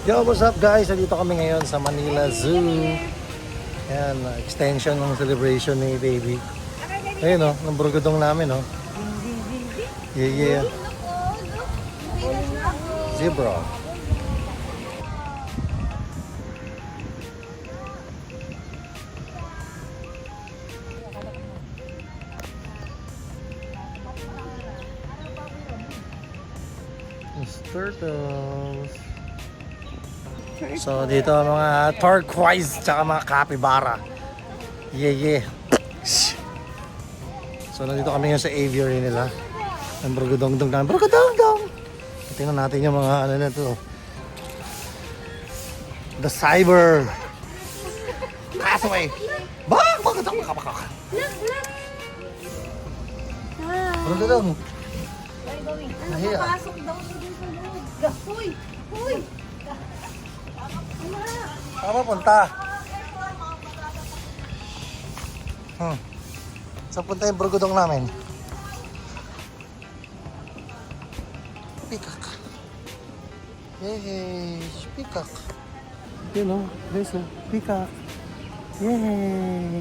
Yo, what's up guys? Nandito kami ngayon sa Manila Zoo. Ayan, extension ng celebration ni baby. Ayun o, ng burgodong namin o. Yeah. Zebra. Turtles. So dito mga turquoise tsaka mga capybara. Yeah. So nandito kami ngayon sa aviary nila. Ang burgodong-dong namin. Burgodong-dong! Tingnan natin yung mga ano na ito. The cyber. Castaway. Bakit ako makapakak? Burgodong. Nahiya. Pasok daw siya dun sa loob. Hoy! Saan ka punta? Saan punta yung burgodong namin? Peacock. Yay! Peacock. Yun o, there's a peacock. Yay!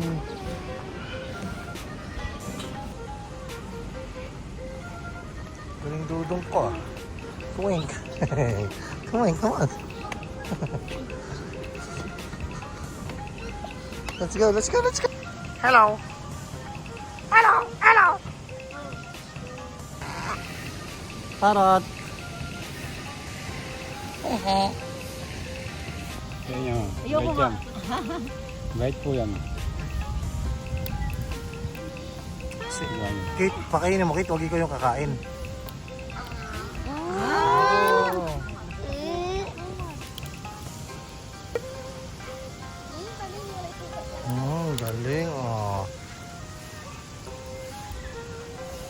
Galing dudong ko. Wink. Come on. Let's go. Hello. Parrot. Yan yan. Ayoko nga. Right po yan. Kate, pakainin mo Kate, huwag ikaw yung kakain. Galing.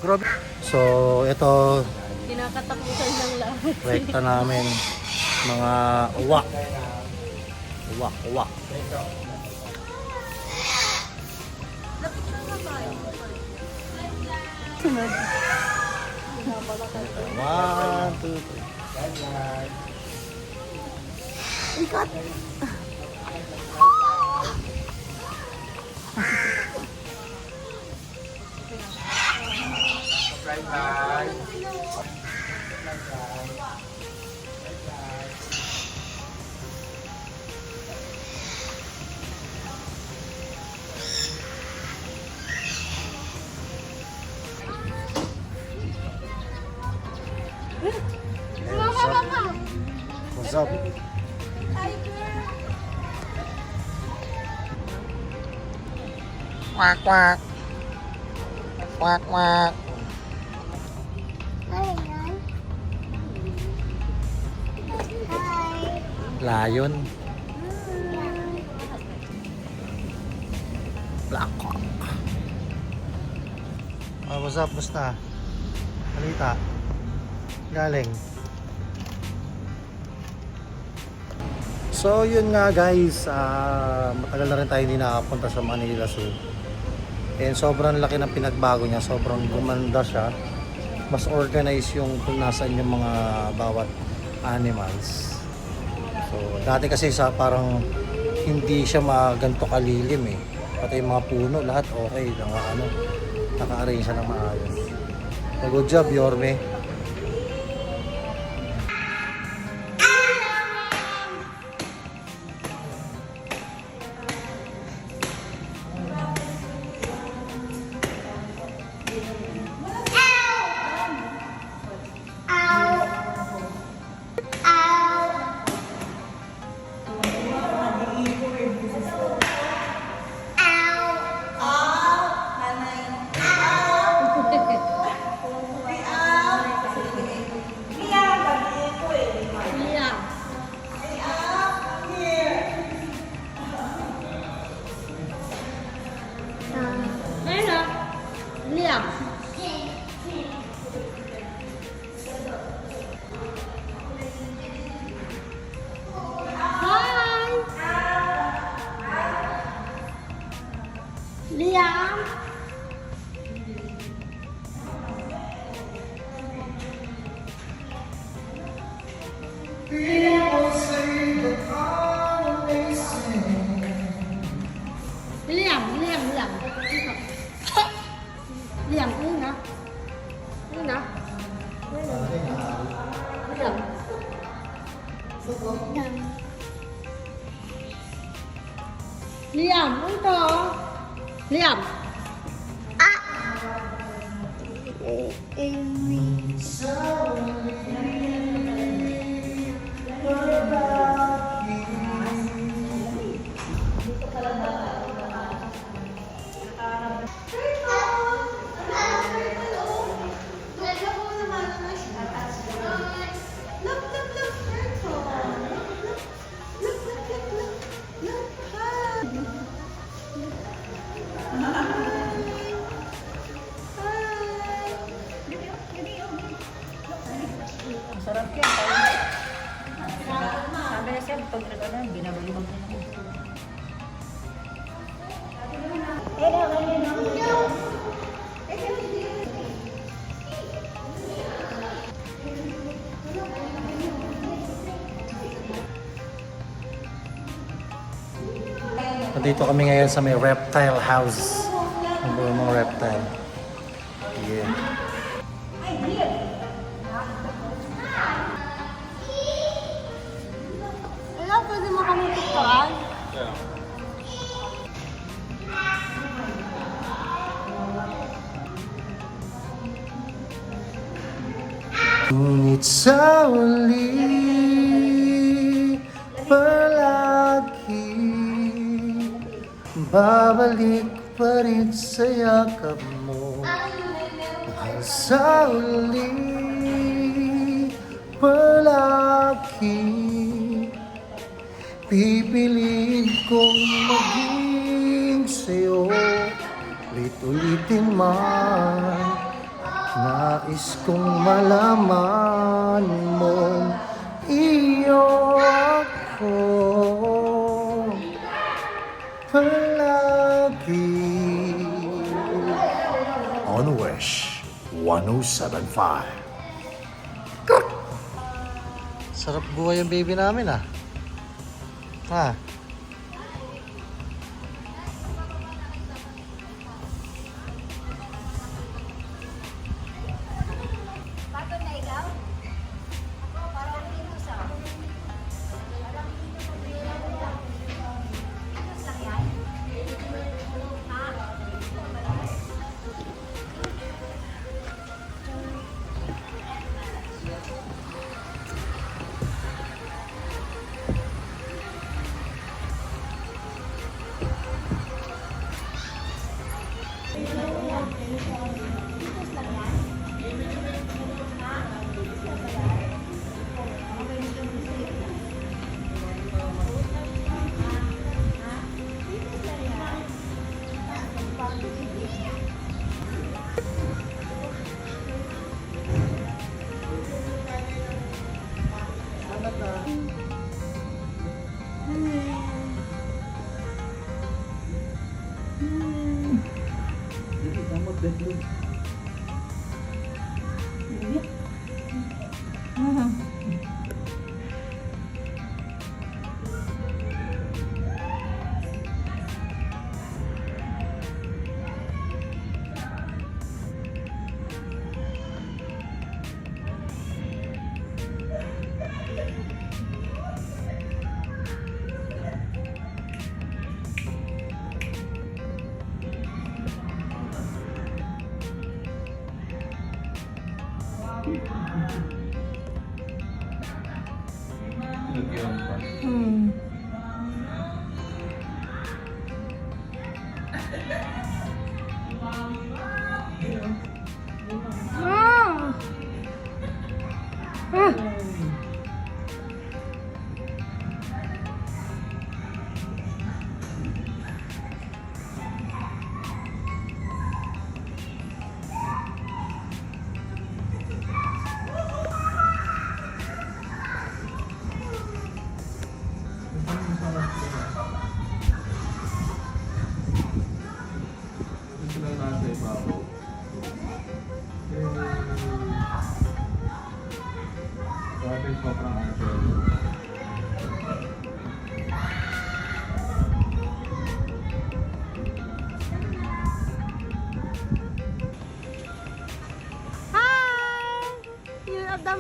Grabe. So, ito Kinakatakutan ng lahat. rekta namin. Mga uwak. Uwak. Sunod. 1, 2, 3. Ikot. What's up? Quack. Lion. Blackhawk. What's up? Basta? Halita. Galing. So yun nga guys, matagal na rin tayo hindi nakapunta sa Manila Zoo. And sobrang laki ng pinagbago niya, sobrang gumanda siya. Mas organized yung kung nasaan yung mga bawat animals. So dati kasi sa parang hindi siya maganto kalilim eh. Pati yung mga puno, lahat okay, naka-arrange siya ng maayos. So, good job Yorme. Liam. Liam. People say Liam. Liam, yun na. Yun na. Liam. Liam, ito. Liam. Sarap yan. Sabi na siya, pag binabalibag na naman. Nandito kami ngayon sa may reptile house. Ang buong mga reptile. Yeah. Wala, pwede mo kami tutuan. Ngunit sa uli palagi babalik pa rin sa yakap mo. Mahal sa uli palagi pipiliin kong maging sa'yo. Ulit-ulitin man, nais kong malaman mo iyo ako palagi. On Wish 107.5. Sarap buhay yung baby namin ah. Ha?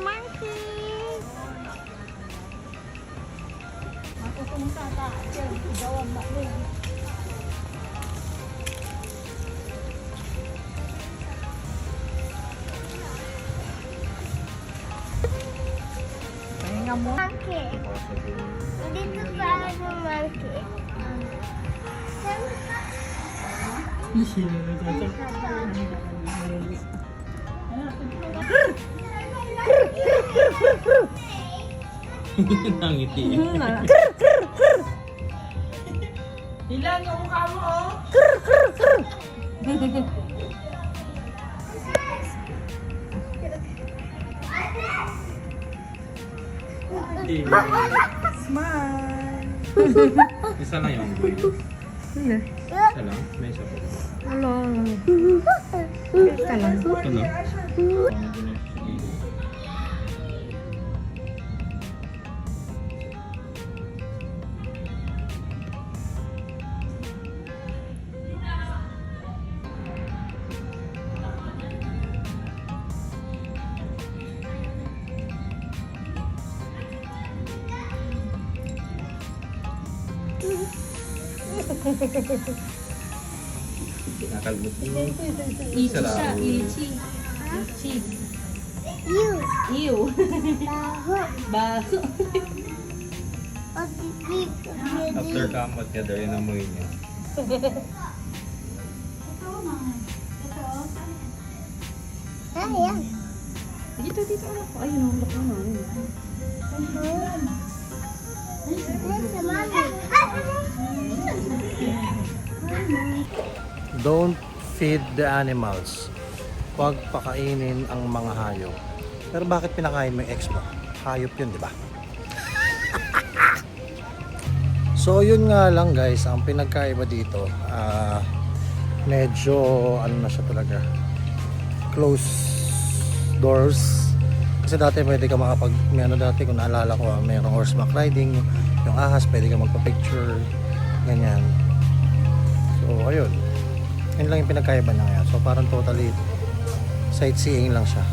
monkey. Pahinga mo. Monkey. Dito para sa monkey. Nangiti. Ilan yung mukha mo, oh? Smile. Isa lang yung Isa lang? May isa pa. Ano? Ito lang? Nakalmot mo. Isa lang. You. Ew. Baho. Baho. After kamot niya, dahil namoy niya. Ayan. Dito, anak ko. Ayun, ang laki mo. Don't feed the animals. Huwag pakainin ang mga hayop. Pero bakit pinakain mo yung ex mo? Hayop yun, di ba? So yun nga lang guys, ang pinagkaiba dito, medyo ano na siya talaga, close doors. Kasi dati pwede ka makapag, may ano dati kung naalala ko, mayroong horseback riding, yung ahas pwede ka magpa-picture, ganyan. So ayun, yun lang yung pinagkaiba na ngayon. So parang totally sightseeing lang siya.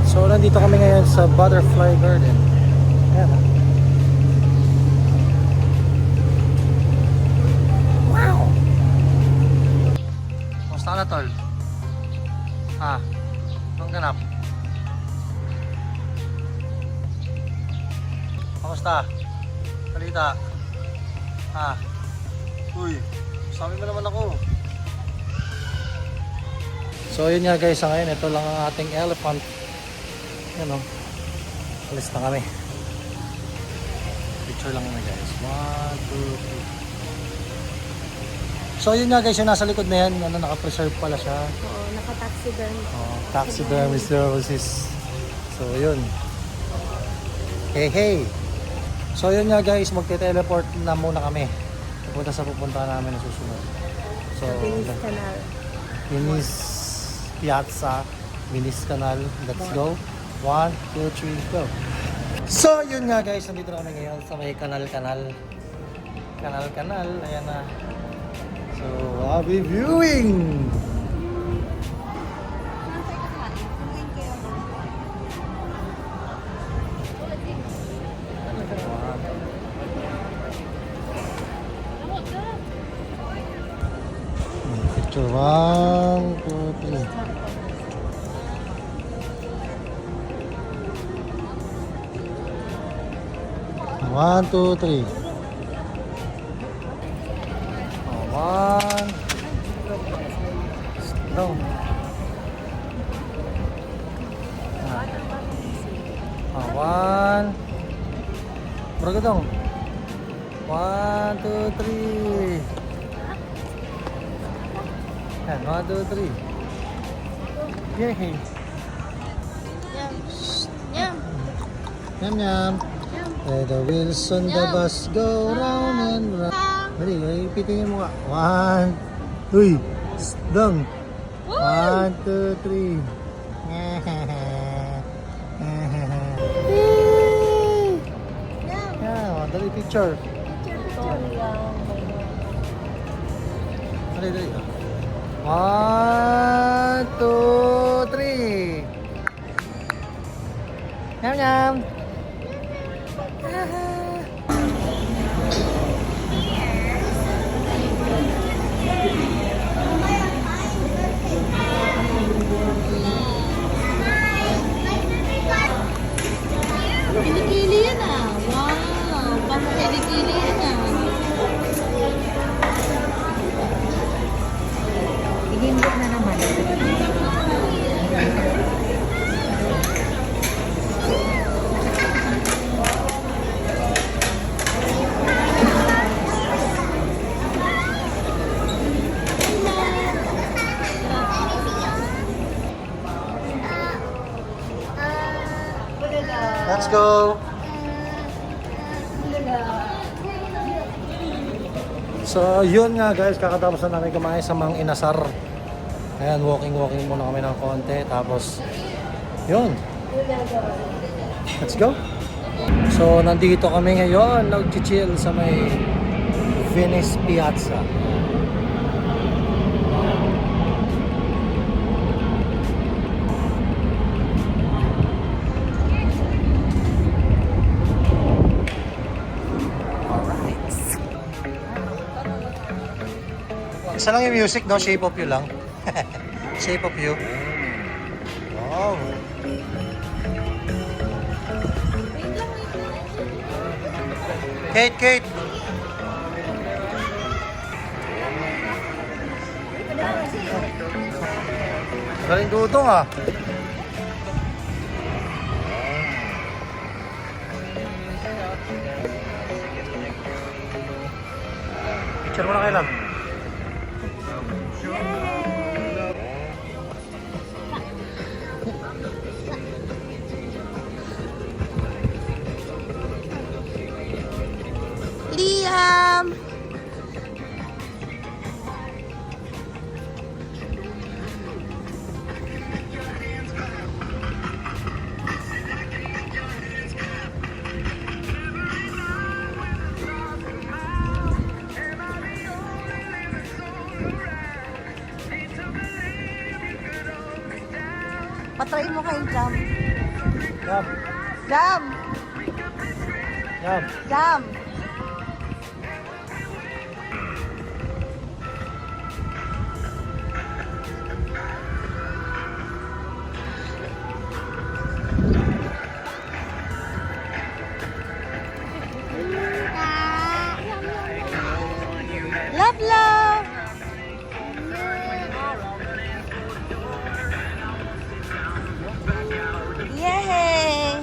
So nandito kami ngayon sa Butterfly Garden. Ayan. Wow! Kumusta ka na, tol? Ha? Anong ganap? Kumusta? Balita? Ha? Uy, sabi mo naman ako. So yun nga guys, ngayon ito lang ang ating elephant. Yan o. Alis na kami. Picture lang naman guys. 1, 2, 3. So yun nga guys, yung nasa likod na yan, ano, naka-preserve pala siya. Oo, naka-taxiderm. Oh, taxidermy services. So yun. Hey hey. So yun nga guys, magte-teleport na muna kami. Pupunta sa pupunta namin na susunod. So, Bilis Canal. Minis Piazza, Minis Canal. Let's go. 1, 2, 3, go. So, yun nga guys, nandito na kami ngayon sa may kanal-kanal. Kanal-kanal, ayan na. So, I'll be viewing! Picture 1, 2, 3. One, two, three. One. Down. One. Berapa dong? 1, 2, 3. And 1, 2, 3. Yay. Yum. Yum yum. Let the wheels on the bus go round and round. Dali, ipitingin mo nga. 1, uy, dong. 1, 2, 3. Yeah, dali picture. Dali, dali. 1, 2, 3. Nyam nyam. Kilikili yan ah. Wow. Pang kilikili yan ah. Hihindot na naman. Let's go! So, yun nga guys, kakatapos na namin kumain sa Mang Inasar. Ayan, walking muna kami ng konti. Tapos, yun. Let's go! So, nandito kami ngayon, nag-chill sa may Venice Piazza. Isa lang yung music, no? Shape of You lang. Shape of You. Wow. Kate! Galing dudong ah. Picture mo na kayo lang. Liam! Patry mo kayong jam. Jump! Jam! Jump! Jam! Love, love! Yay!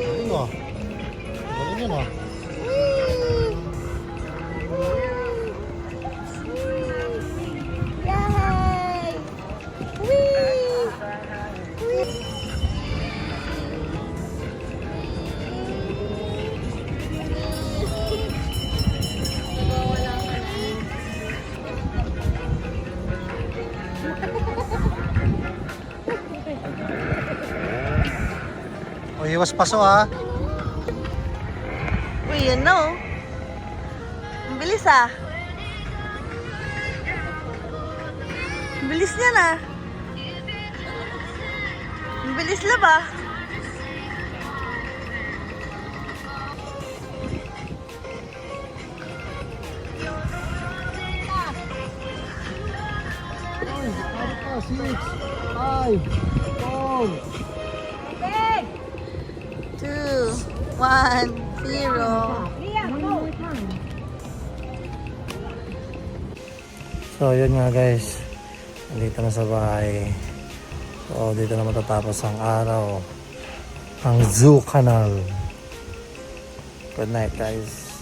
Galing ah. Galing yun ah. Yay! Whee! O, iwas paso ah. Uy, yun no. Ang bilis ah. Ang bilis niya na. Ang bilis lang ba? Six, five, four. 2, 1, 0. So, yun nga guys. Nandito na sa bahay. So, dito na matatapos ang araw. Ang Zoo Canal. Good night guys.